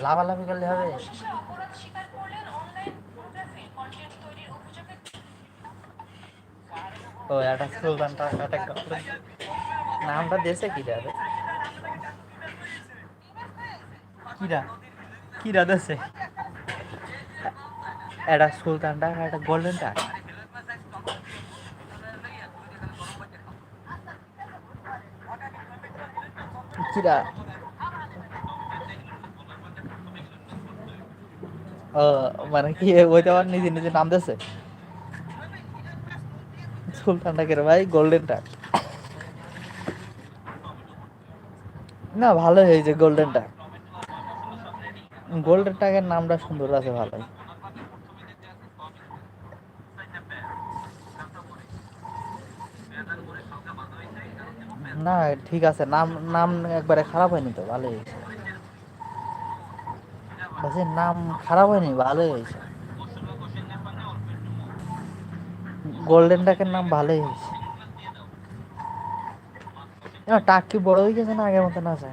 লাভালাভি করলে হবে? ও একটা সুলতান টাকা নামটা দেশে কি রে? কিরা কিরা দেশে একটা সুলতান টাকা একটা গোল্ডেন টাকা কিরা? ও মানে কি ওইটা আবার নিজে নিজে নাম দেশে সুলতান টাকের ভাই গোল্ডেন টাক না ভালো হয়েছে গোল্ডেন টাক গোল্ডেন টাকের নামটা সুন্দর আছে ভালোই না ঠিক আছে নাম নাম একবারে খারাপ হয়নি তো ভালোই হয়েছে বলছি নাম খারাপ হয়নি ভালোই হয়েছে গোল্ডেন টাকের নাম ভালোই হয়েছে টাক কি বড় হয়ে গেছে না আগের মতো না আছে